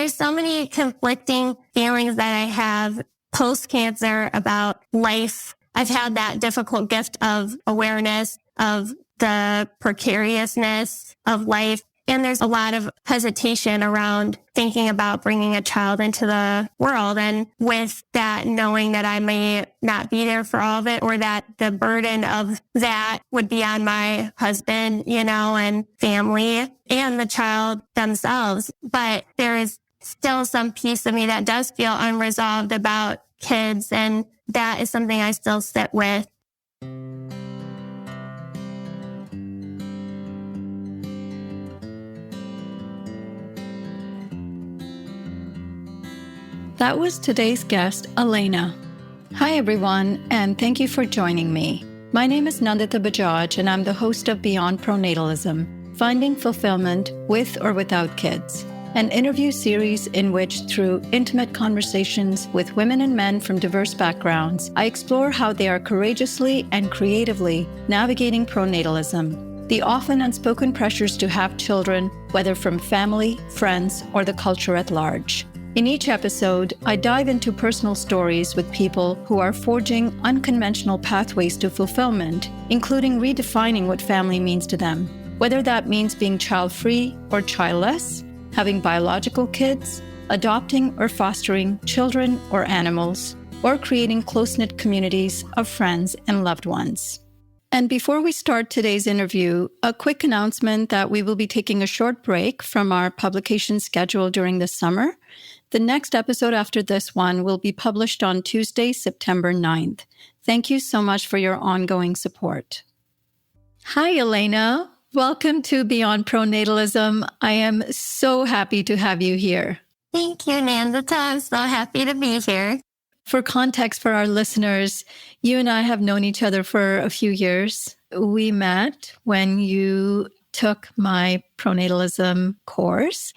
there's so many conflicting feelings that I have post-cancer about life. I've had that difficult gift of awareness of the precariousness of life. And there's a lot of hesitation around thinking about bringing a child into the world. And with that, knowing that I may not be there for all of it, or that the burden of that would be on my husband, and family and the child themselves. But there is still some piece of me that does feel unresolved about kids. And that is something I still sit with. That was today's guest, Elena. Hi, everyone, and thank you for joining me. My name is Nandita Bajaj, and I'm the host of Beyond Pronatalism, Finding Fulfillment with or Without Kids, an interview series in which, through intimate conversations with women and men from diverse backgrounds, I explore how they are courageously and creatively navigating pronatalism, the often unspoken pressures to have children, whether from family, friends, or the culture at large. In each episode, I dive into personal stories with people who are forging unconventional pathways to fulfillment, including redefining what family means to them, whether that means being child-free or childless, having biological kids, adopting or fostering children or animals, or creating close-knit communities of friends and loved ones. And before we start today's interview, a quick announcement that we will be taking a short break from our publication schedule during the summer. The next episode after this one will be published on Tuesday, September 9th. Thank you so much for your ongoing support. Hi, Elena. Welcome to Beyond Pronatalism. I am so happy to have you here. Thank you, Nandita. I'm so happy to be here. For context for our listeners, you and I have known each other for a few years. We met when you took my pronatalism course.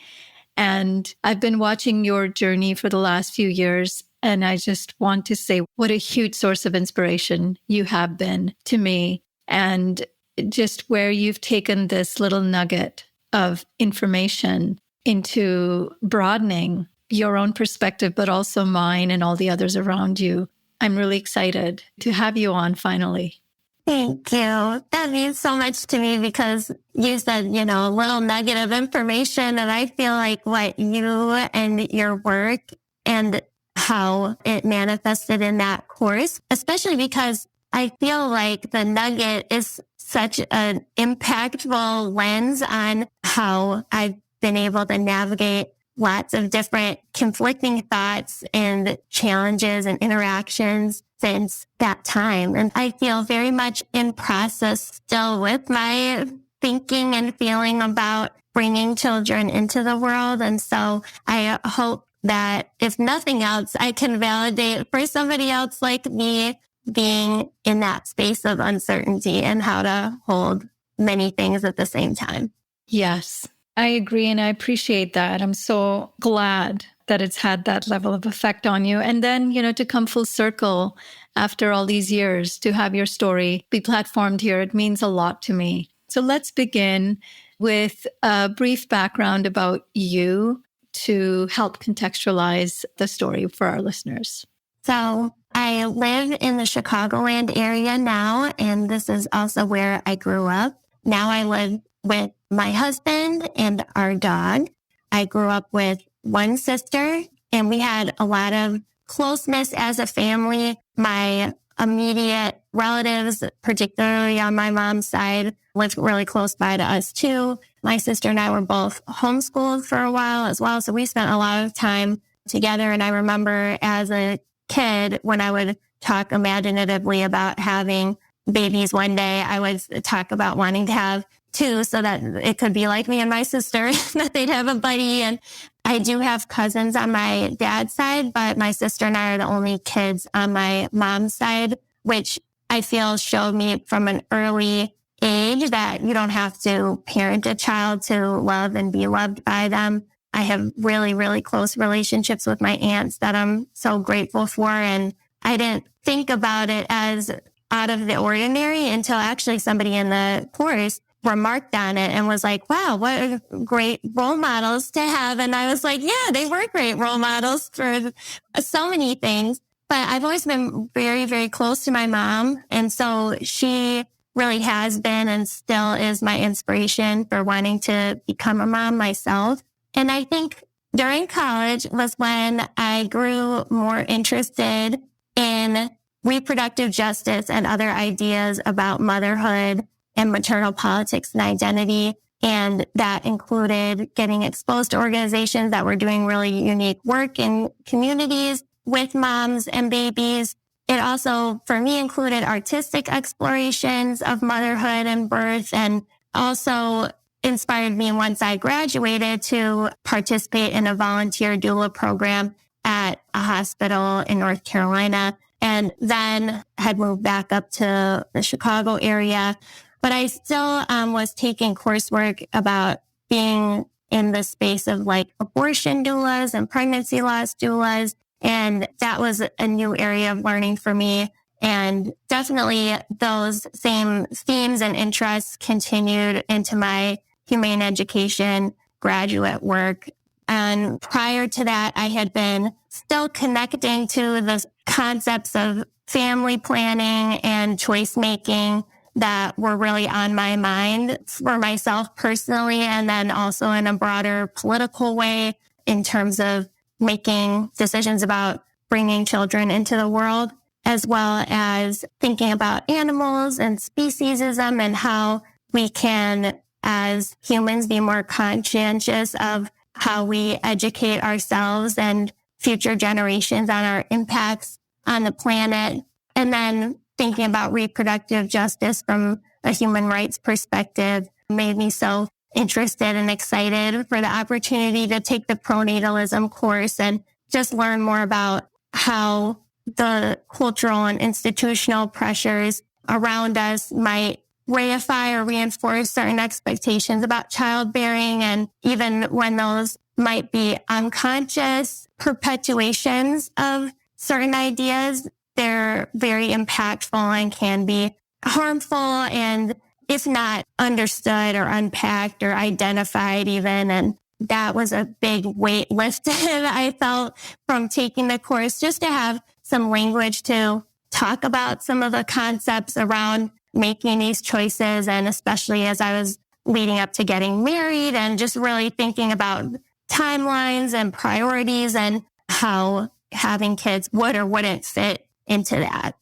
And I've been watching your journey for the last few years. And I just want to say what a huge source of inspiration you have been to me. And just where you've taken this little nugget of information into broadening your own perspective, but also mine and all the others around you. I'm really excited to have you on finally. Thank you. That means so much to me because you said, a little nugget of information, and I feel like what you and your work and how it manifested in that course, especially because I feel like the nugget is such an impactful lens on how I've been able to navigate lots of different conflicting thoughts and challenges and interactions since that time. And I feel very much in process still with my thinking and feeling about bringing children into the world. And so I hope that if nothing else, I can validate for somebody else like me being in that space of uncertainty and how to hold many things at the same time. Yes, I agree. And I appreciate that. I'm so glad that it's had that level of effect on you. And then, to come full circle after all these years to have your story be platformed here, it means a lot to me. So let's begin with a brief background about you to help contextualize the story for our listeners. So I live in the Chicagoland area now, and this is also where I grew up. Now I live with my husband and our dog. I grew up with one sister, and we had a lot of closeness as a family. My immediate relatives, particularly on my mom's side, lived really close by to us too. My sister and I were both homeschooled for a while as well, so we spent a lot of time together. And I remember as a kid, when I would talk imaginatively about having babies one day, I would talk about wanting to have two so that it could be like me and my sister, that they'd have a buddy. And I do have cousins on my dad's side, but my sister and I are the only kids on my mom's side, which I feel showed me from an early age that you don't have to parent a child to love and be loved by them. I have really, really close relationships with my aunts that I'm so grateful for. And I didn't think about it as out of the ordinary until actually somebody in the course remarked on it and was like, wow, what great role models to have. And I was like, yeah, they were great role models for so many things. But I've always been very, very close to my mom. And so she really has been and still is my inspiration for wanting to become a mom myself. And I think during college was when I grew more interested in reproductive justice and other ideas about motherhood and maternal politics and identity. And that included getting exposed to organizations that were doing really unique work in communities with moms and babies. It also, for me, included artistic explorations of motherhood and birth, and also inspired me once I graduated to participate in a volunteer doula program at a hospital in North Carolina, and then had moved back up to the Chicago area. But I still was taking coursework about being in the space of like abortion doulas and pregnancy loss doulas. And that was a new area of learning for me. And definitely those same themes and interests continued into my humane education graduate work. And prior to that, I had been still connecting to the concepts of family planning and choice making that were really on my mind for myself personally, and then also in a broader political way in terms of making decisions about bringing children into the world, as well as thinking about animals and speciesism and how we can, as humans, be more conscientious of how we educate ourselves and future generations on our impacts on the planet. And then thinking about reproductive justice from a human rights perspective made me so interested and excited for the opportunity to take the pronatalism course and just learn more about how the cultural and institutional pressures around us might reify or reinforce certain expectations about childbearing, and even when those might be unconscious perpetuations of certain ideas, they're very impactful and can be harmful, and if not understood or unpacked or identified even. And that was a big weight lifted, I felt, from taking the course, just to have some language to talk about some of the concepts around making these choices. And especially as I was leading up to getting married and just really thinking about timelines and priorities and how having kids would or wouldn't fit into that.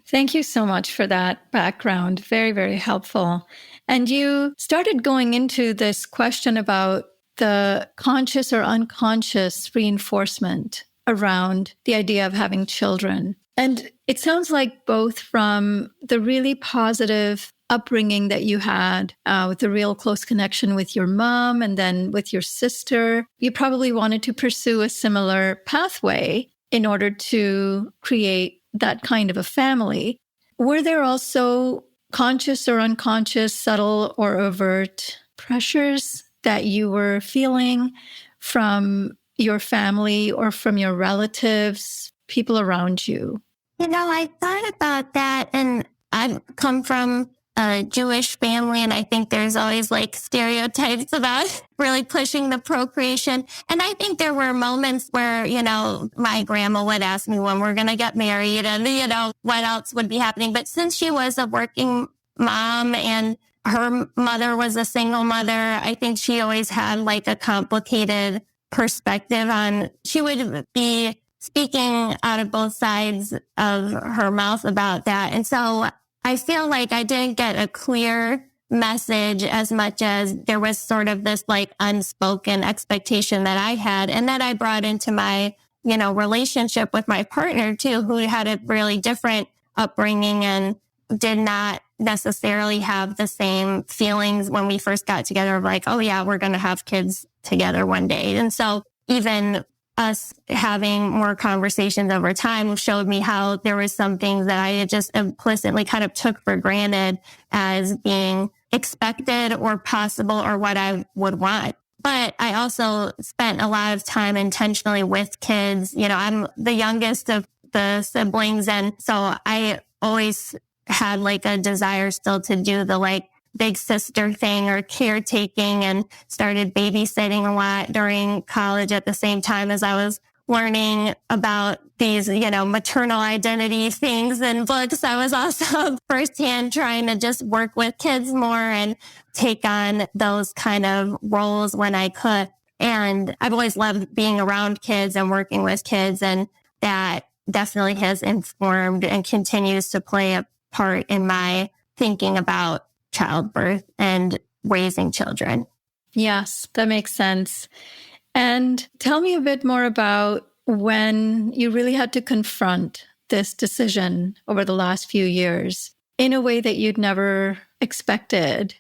Thank you so much for that background. Very, very helpful. And you started going into this question about the conscious or unconscious reinforcement around the idea of having children. And it sounds like both from the really positive upbringing that you had with a real close connection with your mom and then with your sister, you probably wanted to pursue a similar pathway in order to create that kind of a family. Were there also conscious or unconscious, subtle or overt pressures that you were feeling from your family or from your relatives, people around you? You know, I thought about that, and I've come from a Jewish family, and I think there's always like stereotypes about really pushing the procreation. And I think there were moments where, you know, my grandma would ask me when we're going to get married and, you know, what else would be happening. But since she was a working mom and her mother was a single mother, I think she always had like a complicated perspective on, she would be speaking out of both sides of her mouth about that. And so I feel like I didn't get a clear message as much as there was sort of this like unspoken expectation that I had, and that I brought into my, you know, relationship with my partner too, who had a really different upbringing and did not necessarily have the same feelings when we first got together of like, oh yeah, we're going to have kids together one day. And so even us having more conversations over time showed me how there were some things that I had just implicitly kind of took for granted as being expected or possible or what I would want. But I also spent a lot of time intentionally with kids. You know, I'm the youngest of the siblings. And so I always had like a desire still to do the like big sister thing or caretaking, and started babysitting a lot during college at the same time as I was learning about these, maternal identity things and books. I was also firsthand trying to just work with kids more and take on those kind of roles when I could. And I've always loved being around kids and working with kids, and that definitely has informed and continues to play a part in my thinking about childbirth and raising children. Yes, that makes sense. And tell me a bit more about when you really had to confront this decision over the last few years in a way that you'd never expected.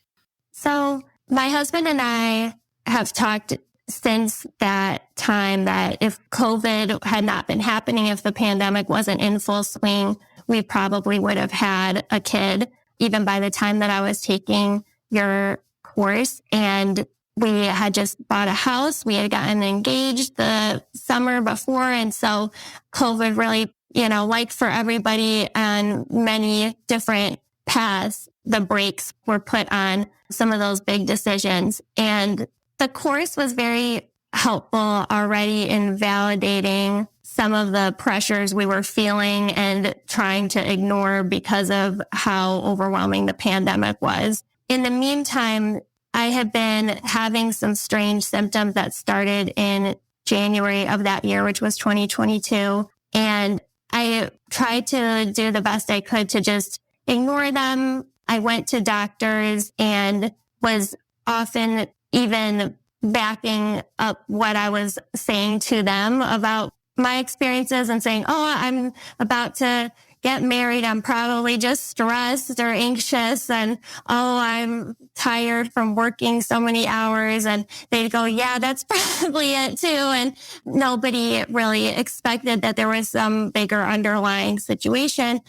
So my husband and I have talked since that time that if COVID had not been happening, if the pandemic wasn't in full swing, we probably would have had a kid even by the time that I was taking your course. And we had just bought a house. We had gotten engaged the summer before. And so COVID really, like for everybody on many different paths, the brakes were put on some of those big decisions. And the course was very helpful already in validating some of the pressures we were feeling and trying to ignore because of how overwhelming the pandemic was. In the meantime, I had been having some strange symptoms that started in January of that year, which was 2022. And I tried to do the best I could to just ignore them. I went to doctors and was often even backing up what I was saying to them about my experiences and saying, oh, I'm about to get married. I'm probably just stressed or anxious. And, oh, I'm tired from working so many hours. And they'd go, yeah, that's probably it too. And nobody really expected that there was some bigger underlying situation.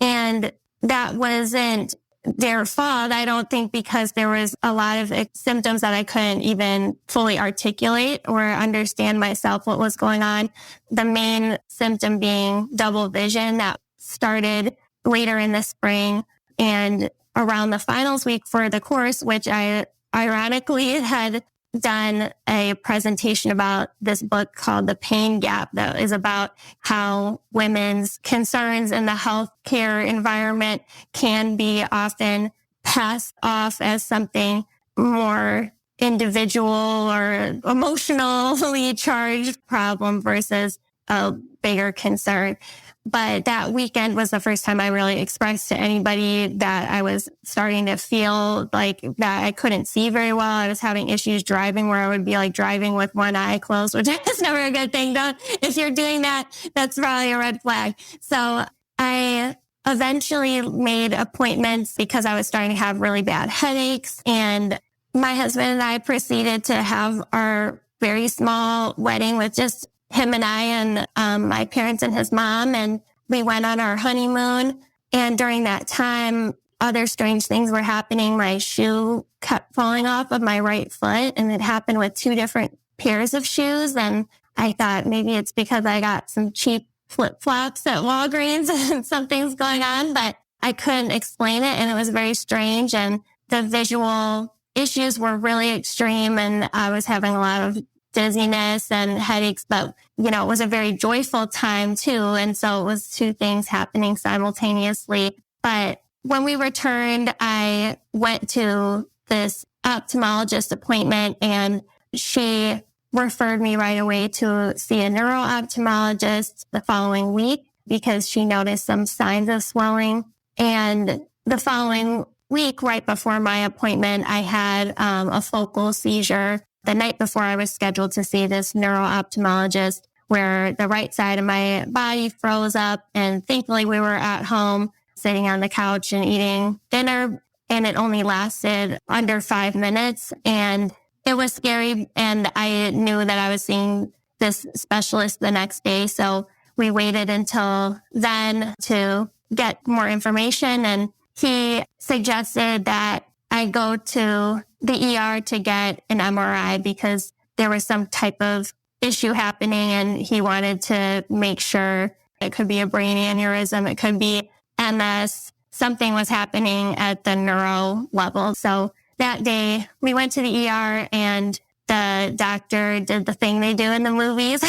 And that wasn't their fault, I don't think, because there was a lot of symptoms that I couldn't even fully articulate or understand myself what was going on. The main symptom being double vision that started later in the spring and around the finals week for the course, which I ironically had done a presentation about this book called The Pain Gap that is about how women's concerns in the healthcare environment can be often passed off as something more individual or emotionally charged problem versus a bigger concern. But that weekend was the first time I really expressed to anybody that I was starting to feel like that I couldn't see very well. I was having issues driving where I would be like driving with one eye closed, which is never a good thing. If you're doing that, that's probably a red flag. So I eventually made appointments because I was starting to have really bad headaches. And my husband and I proceeded to have our very small wedding with just him and I and my parents and his mom, and we went on our honeymoon. And during that time, other strange things were happening. My shoe kept falling off of my right foot, and it happened with 2 different pairs of shoes. And I thought maybe it's because I got some cheap flip-flops at Walgreens and something's going on, but I couldn't explain it. And it was very strange. And the visual issues were really extreme. And I was having a lot of dizziness and headaches, but it was a very joyful time too. And so it was 2 things happening simultaneously. But when we returned, I went to this ophthalmologist appointment, and she referred me right away to see a neuro-ophthalmologist the following week because she noticed some signs of swelling. And the following week, right before my appointment, I had a focal seizure the night before I was scheduled to see this neuro-ophthalmologist, where the right side of my body froze up. And thankfully we were at home sitting on the couch and eating dinner, and it only lasted under 5 minutes. And it was scary. And I knew that I was seeing this specialist the next day. So we waited until then to get more information. And he suggested that I go to the ER to get an MRI because there was some type of issue happening, and he wanted to make sure. It could be a brain aneurysm. It could be MS. something was happening at the neuro level. So that day we went to the ER and the doctor did the thing they do in the movies,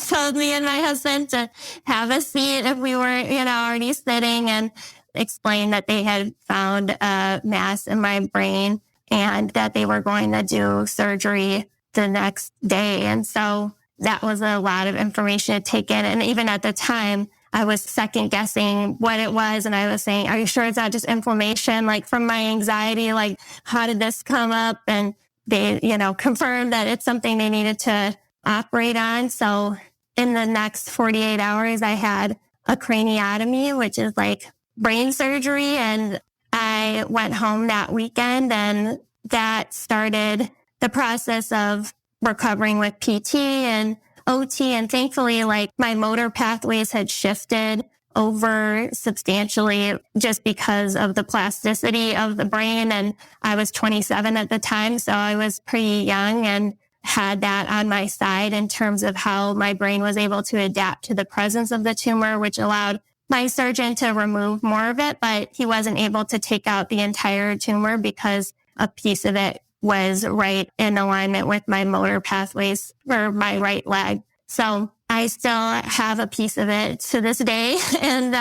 told me and my husband to have a seat if we were, already sitting, and explained that they had found a mass in my brain and that they were going to do surgery the next day. And so that was a lot of information to take in. And even at the time, I was second guessing what it was. And I was saying, are you sure it's not just inflammation? Like from my anxiety, like how did this come up? And they, confirmed that it's something they needed to operate on. So in the next 48 hours, I had a craniotomy, which is like brain surgery. And I went home that weekend, and that started the process of recovering with PT and OT. And thankfully, like my motor pathways had shifted over substantially just because of the plasticity of the brain. And I was 27 at the time, so I was pretty young and had that on my side in terms of how my brain was able to adapt to the presence of the tumor, which allowed my surgeon to remove more of it, but he wasn't able to take out the entire tumor because a piece of it was right in alignment with my motor pathways for my right leg. So I still have a piece of it to this day, and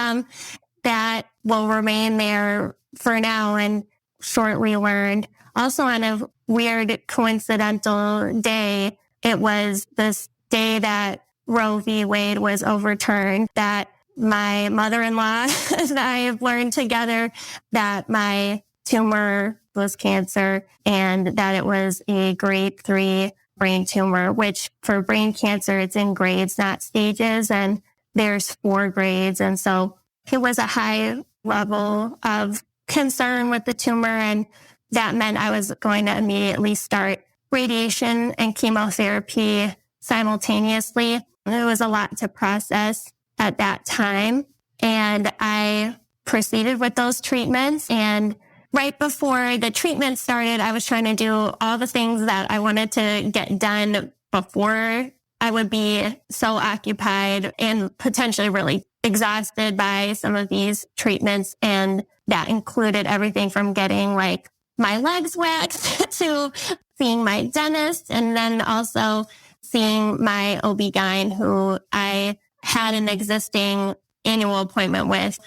that will remain there for now. And shortly learned, also on a weird coincidental day, it was this day that Roe v. Wade was overturned, that my mother-in-law and I have learned together that my tumor was cancer and that it was a grade 3 brain tumor, which for brain cancer, it's in grades, not stages. And there's 4 grades. And so it was a high level of concern with the tumor. And that meant I was going to immediately start radiation and chemotherapy simultaneously. It was a lot to process at that time. And I proceeded with those treatments. And right before the treatment started, I was trying to do all the things that I wanted to get done before I would be so occupied and potentially really exhausted by some of these treatments. And that included everything from getting like my legs waxed to seeing my dentist, and then also seeing my OB-GYN, who I had an existing annual appointment with.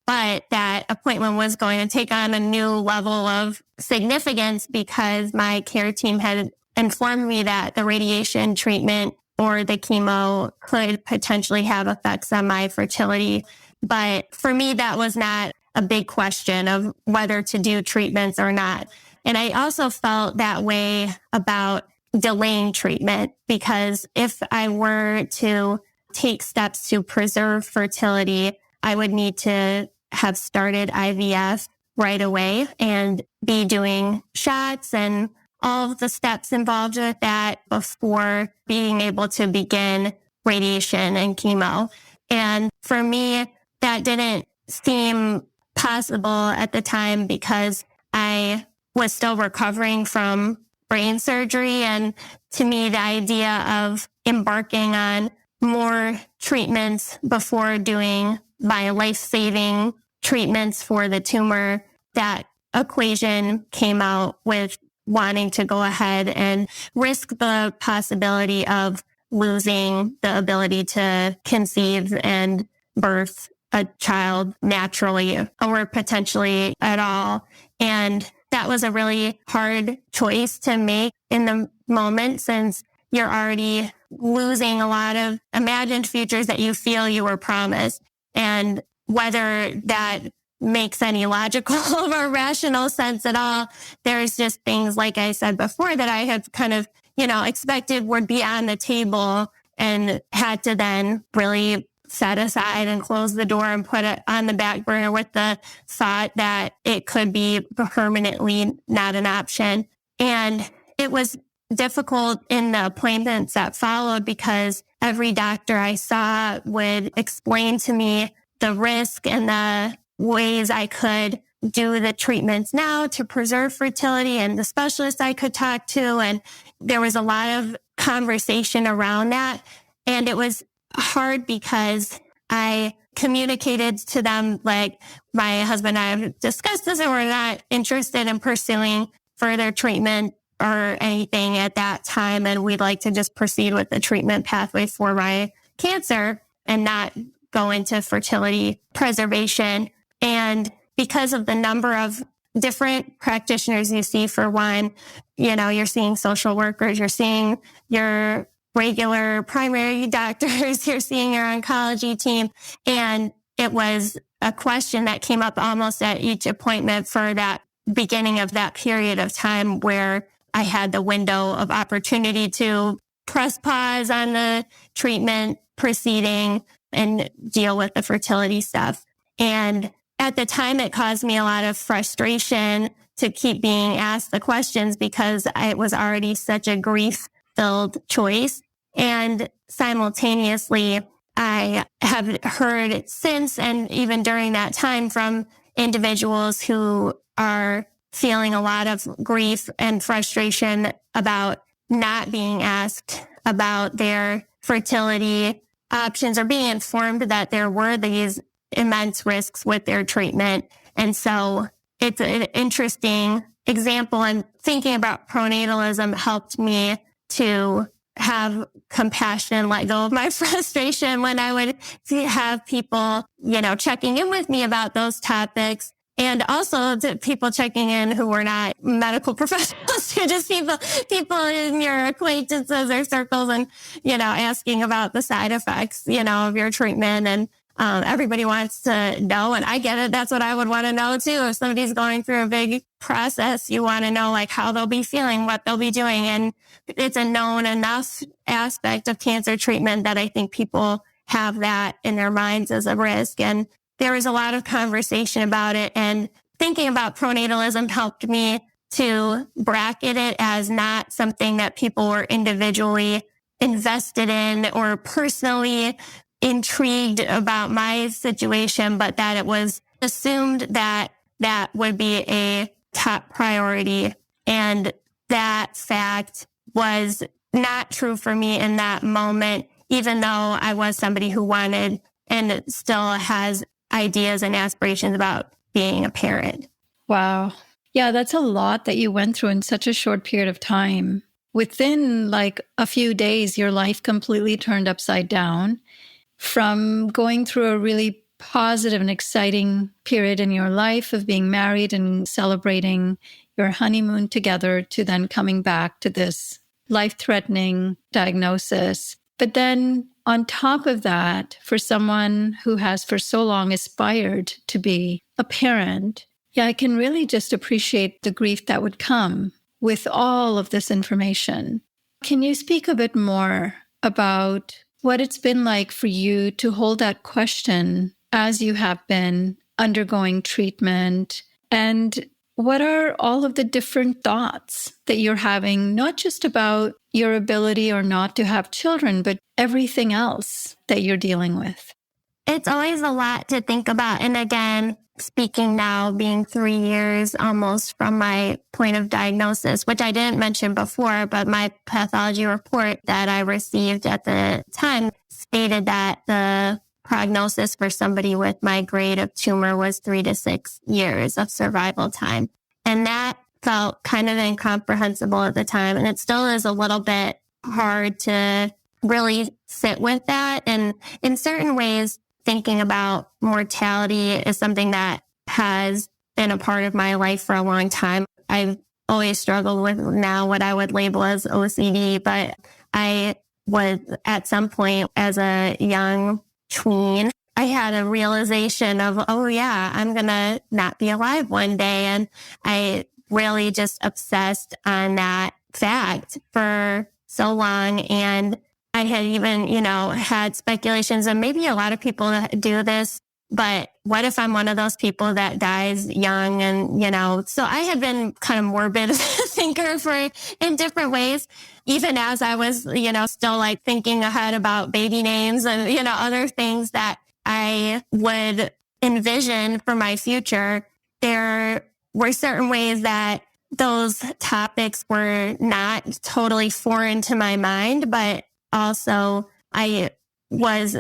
But that appointment was going to take on a new level of significance because my care team had informed me that the radiation treatment or the chemo could potentially have effects on my fertility. But for me, that was not a big question of whether to do treatments or not. And I also felt that way about delaying treatment, because if I were to take steps to preserve fertility, I would need to have started IVF right away and be doing shots and all of the steps involved with that before being able to begin radiation and chemo. And for me, that didn't seem possible at the time because I was still recovering from brain surgery. And to me, the idea of embarking on more treatments before doing my life-saving treatments for the tumor, that equation came out with wanting to go ahead and risk the possibility of losing the ability to conceive and birth a child naturally or potentially at all. And that was a really hard choice to make in the moment, since you're already losing a lot of imagined futures that you feel you were promised. And whether that makes any logical or rational sense at all, there's just things, like I said before, that I had kind of, expected would be on the table and had to then really set aside and close the door and put it on the back burner with the thought that it could be permanently not an option. And it was difficult in the appointments that followed because every doctor I saw would explain to me the risk and the ways I could do the treatments now to preserve fertility and the specialists I could talk to. And there was a lot of conversation around that. And it was hard because I communicated to them, like, my husband and I have discussed this and we're not interested in pursuing further treatment or anything at that time. And we'd like to just proceed with the treatment pathway for my cancer and not go into fertility preservation. And because of the number of different practitioners you see, for one, you're seeing social workers, you're seeing your regular primary doctors, you're seeing your oncology team. And it was a question that came up almost at each appointment for that beginning of that period of time where I had the window of opportunity to press pause on the treatment proceeding and deal with the fertility stuff. And at the time, it caused me a lot of frustration to keep being asked the questions because it was already such a grief-filled choice. And simultaneously, I have heard since and even during that time from individuals who are feeling a lot of grief and frustration about not being asked about their fertility options or being informed that there were these immense risks with their treatment. And so it's an interesting example. And thinking about pronatalism helped me to have compassion and let go of my frustration when I would have people, checking in with me about those topics. And also to people checking in who were not medical professionals, just people in your acquaintances or circles and, asking about the side effects, of your treatment. And everybody wants to know, and I get it. That's what I would want to know too. If somebody's going through a big process, you want to know like how they'll be feeling, what they'll be doing. And it's a known enough aspect of cancer treatment that I think people have that in their minds as a risk. And there was a lot of conversation about it, and thinking about pronatalism helped me to bracket it as not something that people were individually invested in or personally intrigued about my situation, but that it was assumed that that would be a top priority. And that fact was not true for me in that moment, even though I was somebody who wanted and still has ideas and aspirations about being a parent. Wow. Yeah, that's a lot that you went through in such a short period of time. Within like a few days, your life completely turned upside down. From going through a really positive and exciting period in your life of being married and celebrating your honeymoon together to then coming back to this life-threatening diagnosis. But then on top of that, for someone who has for so long aspired to be a parent, I can really just appreciate the grief that would come with all of this information. Can you speak a bit more about what it's been like for you to hold that question as you have been undergoing treatment? And what are all of the different thoughts that you're having, not just about your ability or not to have children, but everything else that you're dealing with? It's always a lot to think about. And again, speaking now, being 3 years almost from my point of diagnosis, which I didn't mention before, but my pathology report that I received at the time stated that the prognosis for somebody with my grade of tumor was 3 to 6 years of survival time. And that felt kind of incomprehensible at the time. And it still is a little bit hard to really sit with that. And in certain ways, thinking about mortality is something that has been a part of my life for a long time. I've always struggled with now what I would label as OCD, but I was at some point as a young tween, I had a realization of, oh yeah, I'm going to not be alive one day. And I really just obsessed on that fact for so long. And I had even, had speculations, and maybe a lot of people do this, but what if I'm one of those people that dies young? And, so I had been kind of morbid thinker in different ways, even as I was, still like thinking ahead about baby names and, other things that I would envision for my future. There were certain ways that those topics were not totally foreign to my mind, but also I was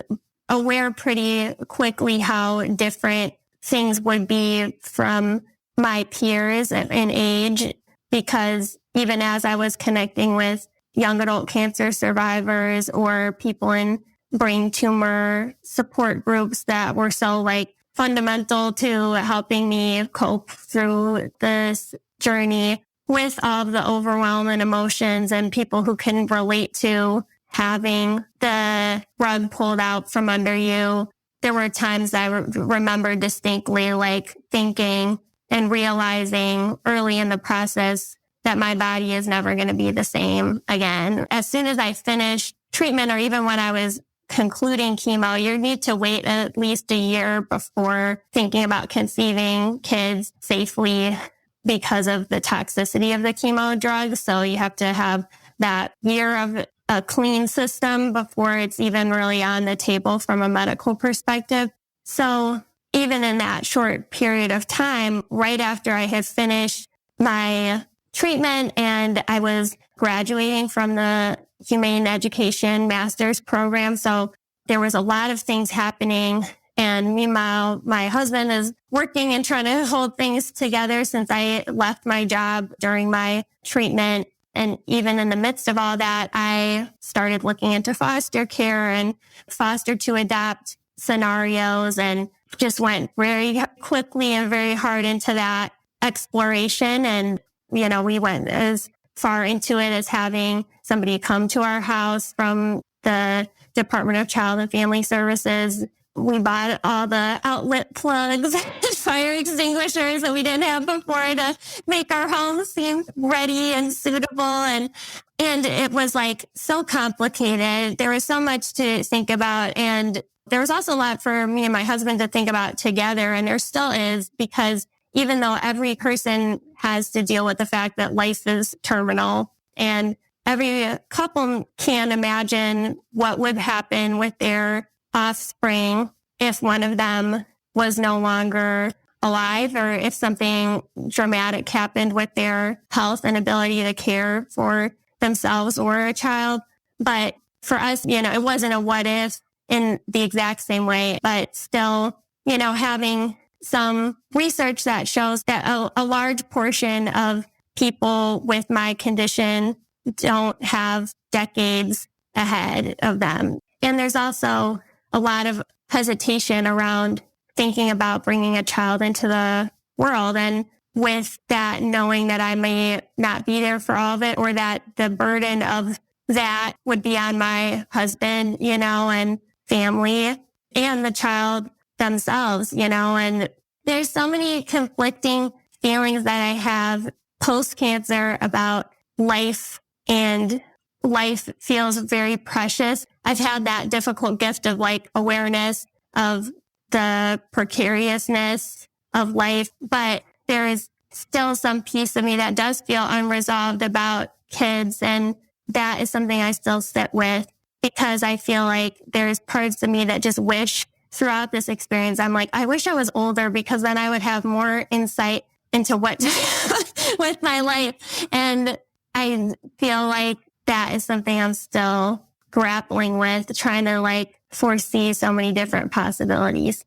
aware pretty quickly how different things would be from my peers in age, because even as I was connecting with young adult cancer survivors or people in brain tumor support groups that were so like fundamental to helping me cope through this journey, with all of the overwhelm and emotions and people who can relate to having the rug pulled out from under you. There were times I remember distinctly like thinking and realizing early in the process that my body is never going to be the same again. As soon as I finished treatment, or even when I was concluding chemo, you need to wait at least a year before thinking about conceiving kids safely because of the toxicity of the chemo drugs. So you have to have that year of a clean system before it's even really on the table from a medical perspective. So even in that short period of time, right after I had finished my treatment and I was graduating from the humane education master's program. So there was a lot of things happening. And meanwhile, my husband is working and trying to hold things together since I left my job during my treatment. And even in the midst of all that, I started looking into foster care and foster to adopt scenarios, and just went very quickly and very hard into that exploration. And, we went as far into it as having somebody come to our house from the Department of Child and Family Services. We bought all the outlet plugs and fire extinguishers that we didn't have before to make our home seem ready and suitable. And it was like so complicated. There was so much to think about. And there was also a lot for me and my husband to think about together. And there still is, because even though every person has to deal with the fact that life is terminal, and every couple can imagine what would happen with their offspring if one of them was no longer alive, or if something dramatic happened with their health and ability to care for themselves or a child. But for us, it wasn't a what if in the exact same way, but still, having some research that shows that a large portion of people with my condition don't have decades ahead of them. And there's also a lot of hesitation around thinking about bringing a child into the world. And with that, knowing that I may not be there for all of it, or that the burden of that would be on my husband, and family and the child themselves, and there's so many conflicting feelings that I have post-cancer about life, and life feels very precious. I've had that difficult gift of like awareness of the precariousness of life, but there is still some piece of me that does feel unresolved about kids. And that is something I still sit with, because I feel like there's parts of me that just wish throughout this experience, I'm like, I wish I was older, because then I would have more insight into what to do with my life. And I feel like that is something I'm still grappling with, trying to like foresee so many different possibilities.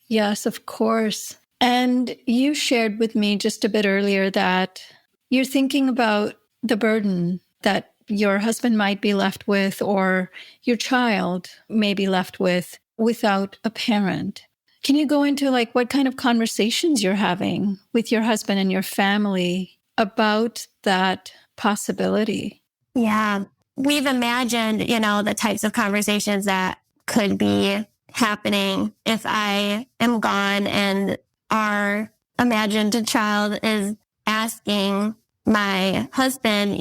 Yes, of course. And you shared with me just a bit earlier that you're thinking about the burden that your husband might be left with, or your child may be left with, without a parent. Can you go into like what kind of conversations you're having with your husband and your family about that possibility? Yeah. We've imagined, the types of conversations that could be happening if I am gone, and our imagined child is asking my husband,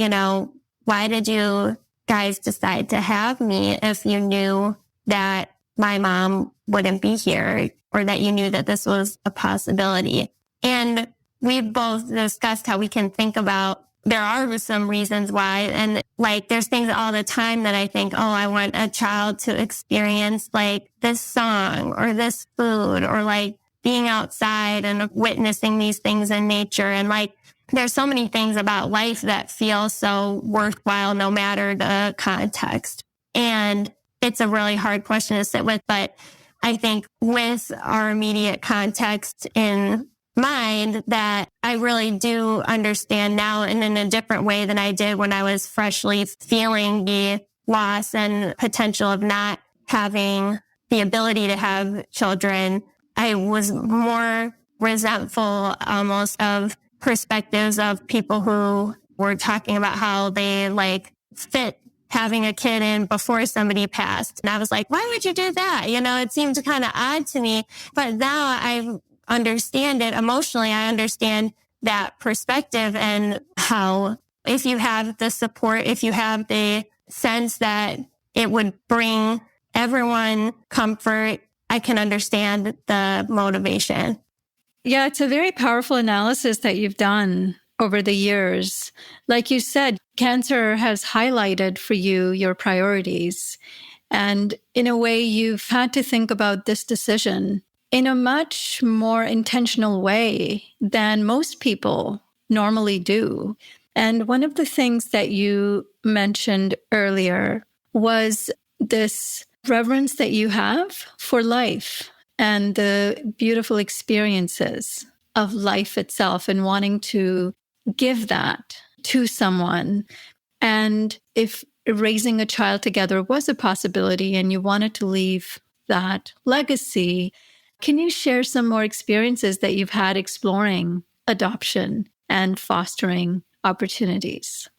why did you guys decide to have me if you knew that my mom wouldn't be here, or that you knew that this was a possibility? And we've both discussed how we can think about, there are some reasons why. And like, there's things all the time that I think, I want a child to experience like this song or this food, or like being outside and witnessing these things in nature. And like, there's so many things about life that feel so worthwhile no matter the context. And it's a really hard question to sit with. But I think with our immediate context in mind, that I really do understand now, and in a different way than I did when I was freshly feeling the loss and potential of not having the ability to have children. I was more resentful almost of perspectives of people who were talking about how they like fit having a kid in before somebody passed. And I was like, why would you do that? You know, it seemed kind of odd to me, but now I understand it emotionally. I understand that perspective and how if you have the support, if you have the sense that it would bring everyone comfort, I can understand the motivation. Yeah, it's a very powerful analysis that you've done over the years. Like you said, cancer has highlighted for you your priorities. And in a way, you've had to think about this decision in a much more intentional way than most people normally do. And one of the things that you mentioned earlier was this reverence that you have for life and the beautiful experiences of life itself and wanting to give that to someone. And if raising a child together was a possibility and you wanted to leave that legacy, can you share some more experiences that you've had exploring adoption and fostering opportunities?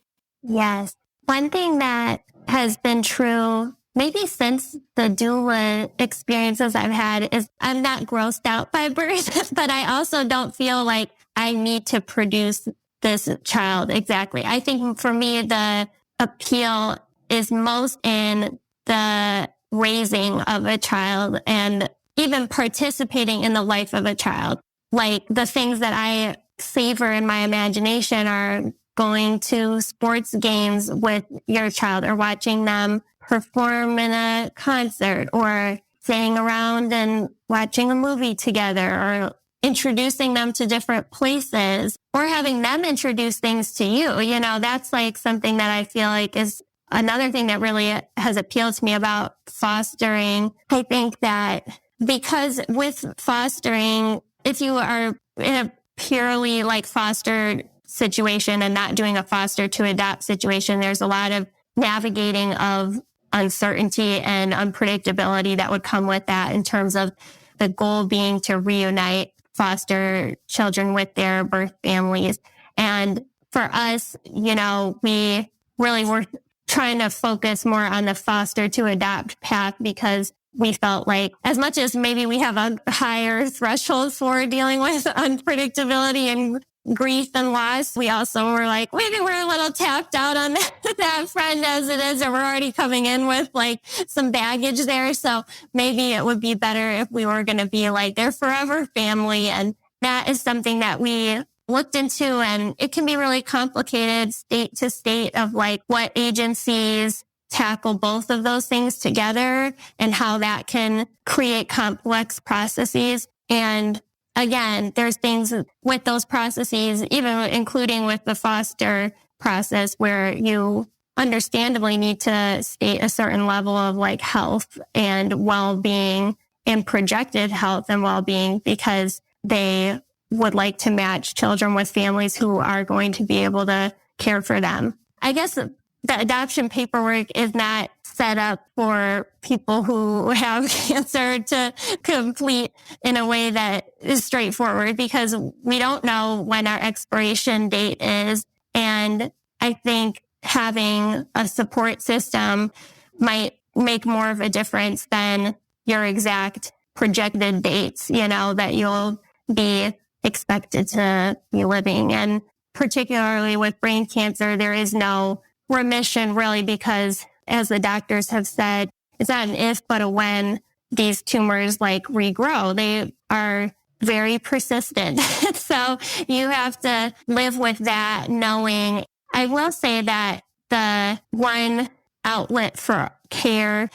Yes. One thing that has been true maybe since the doula experiences I've had is I'm not grossed out by birth, but I also don't feel like I need to produce this child exactly. I think for me, the appeal is most in the raising of a child and even participating in the life of a child. Like the things that I savor in my imagination are going to sports games with your child or watching them perform in a concert or sitting around and watching a movie together or introducing them to different places or having them introduce things to you. You know, that's like something that I feel like is another thing that really has appealed to me about fostering. I think that because with fostering, if you are in a purely like fostered situation and not doing a foster to adopt situation, there's a lot of navigating of uncertainty and unpredictability that would come with that in terms of the goal being to reunite foster children with their birth families. And for us, you know, we really were trying to focus more on the foster to adopt path because we felt like as much as maybe we have a higher threshold for dealing with unpredictability and grief and loss, we also were like, maybe we're a little tapped out on that front as it is, or we're already coming in with like some baggage there. So maybe it would be better if we were going to be like their forever family. And that is something that we looked into, and it can be really complicated state to state of like what agencies tackle both of those things together and how that can create complex processes. And again, there's things with those processes, even including with the foster process, where you understandably need to state a certain level of like health and well-being and projected health and well-being because they would like to match children with families who are going to be able to care for them. I guess the adoption paperwork is not set up for people who have cancer to complete in a way that is straightforward because we don't know when our expiration date is. And I think having a support system might make more of a difference than your exact projected dates, you know, that you'll be expected to be living. And particularly with brain cancer, there is no remission really because as the doctors have said, it's not an if, but a when these tumors like regrow. They are very persistent. So you have to live with that knowing. I will say that the one outlet for care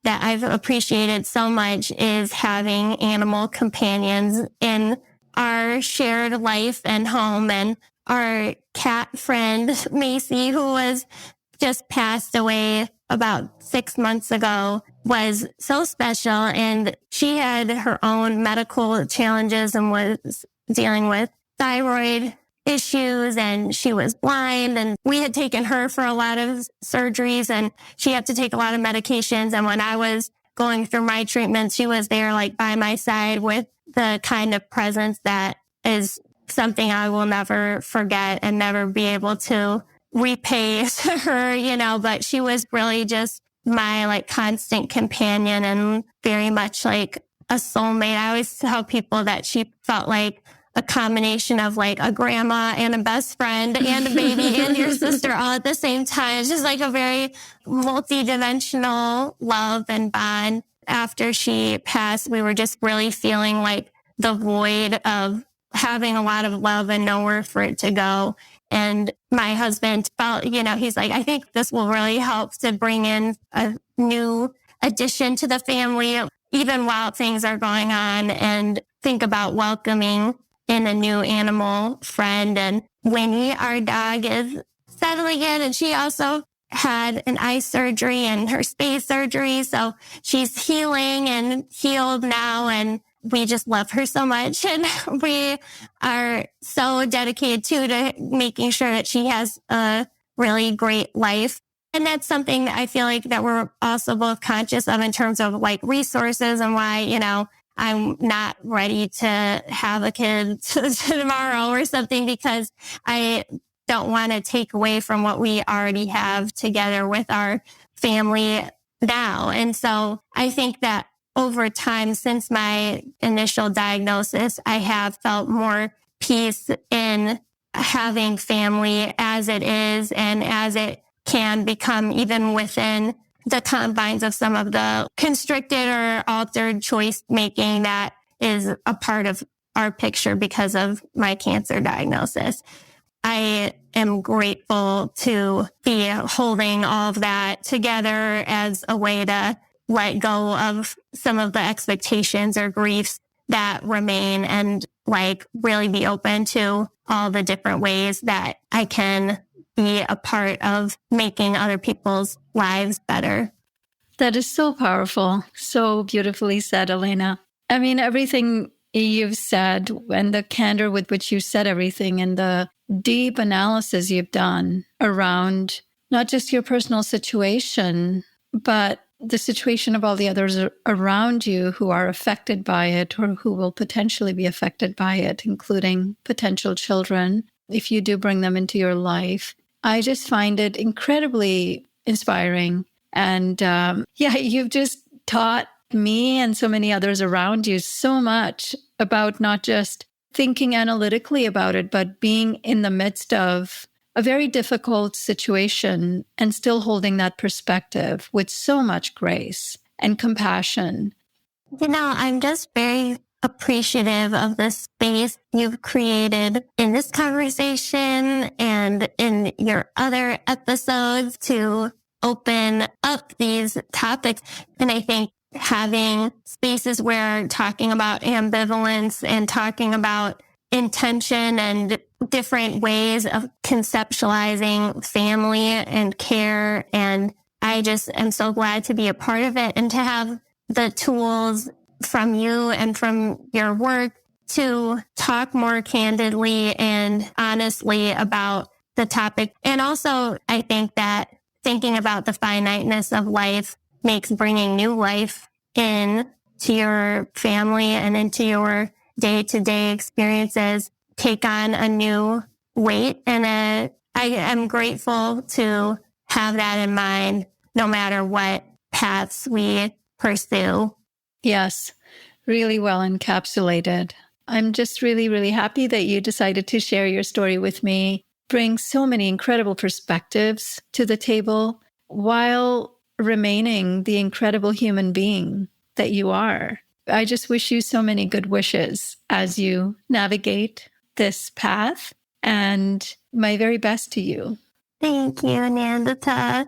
that I've appreciated so much is having animal companions in our shared life and home. And our cat friend, Macy, who was just passed away about 6 months ago, was so special. And she had her own medical challenges and was dealing with thyroid issues, and she was blind, and we had taken her for a lot of surgeries, and she had to take a lot of medications. And when I was going through my treatment, she was there like by my side with the kind of presence that is something I will never forget and never be able to repay to her, but she was really just my like constant companion and very much like a soulmate. I always tell people that she felt like a combination of like a grandma and a best friend and a baby and your sister all at the same time. It's just like a very multi-dimensional love and bond. After she passed, we were just really feeling like the void of having a lot of love and nowhere for it to go. And my husband felt, he's like, I think this will really help to bring in a new addition to the family, even while things are going on, and think about welcoming in a new animal friend. And Winnie, our dog, is settling in, and she also had an eye surgery and her space surgery. So she's healing and healed now. And we just love her so much. And we are so dedicated to making sure that she has a really great life. And that's something that I feel like that we're also both conscious of in terms of like resources and why, I'm not ready to have a kid tomorrow or something, because I don't want to take away from what we already have together with our family now. And so I think that over time, since my initial diagnosis, I have felt more peace in having family as it is and as it can become, even within the confines of some of the constricted or altered choice making that is a part of our picture because of my cancer diagnosis. I am grateful to be holding all of that together as a way to let go of some of the expectations or griefs that remain, and like really be open to all the different ways that I can be a part of making other people's lives better. That is so powerful. So beautifully said, Elena. I mean, everything you've said and the candor with which you said everything and the deep analysis you've done around not just your personal situation, but the situation of all the others around you who are affected by it or who will potentially be affected by it, including potential children, if you do bring them into your life. I just find it incredibly inspiring. And you've just taught me and so many others around you so much about not just thinking analytically about it, but being in the midst of a very difficult situation and still holding that perspective with so much grace and compassion. I'm just very appreciative of the space you've created in this conversation and in your other episodes to open up these topics. And I think having spaces where talking about ambivalence and talking about intention and different ways of conceptualizing family and care. And I just am so glad to be a part of it and to have the tools from you and from your work to talk more candidly and honestly about the topic. And also, I think that thinking about the finiteness of life makes bringing new life in to your family and into your day-to-day experiences take on a new weight. And I am grateful to have that in mind, no matter what paths we pursue. Yes, really well encapsulated. I'm just really, really happy that you decided to share your story with me, bring so many incredible perspectives to the table while remaining the incredible human being that you are. I just wish you so many good wishes as you navigate this path, and my very best to you. Thank you, Nandita.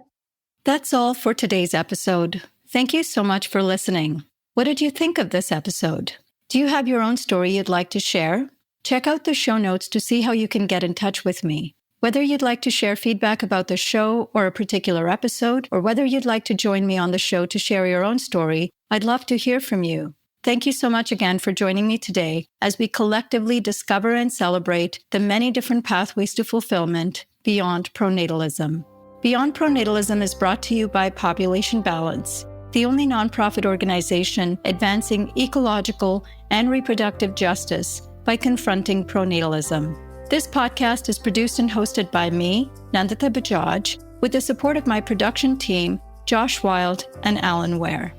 That's all for today's episode. Thank you so much for listening. What did you think of this episode? Do you have your own story you'd like to share? Check out the show notes to see how you can get in touch with me. Whether you'd like to share feedback about the show or a particular episode, or whether you'd like to join me on the show to share your own story, I'd love to hear from you. Thank you so much again for joining me today as we collectively discover and celebrate the many different pathways to fulfillment beyond pronatalism. Beyond Pronatalism is brought to you by Population Balance, the only nonprofit organization advancing ecological and reproductive justice by confronting pronatalism. This podcast is produced and hosted by me, Nandita Bajaj, with the support of my production team, Josh Wild and Alan Ware.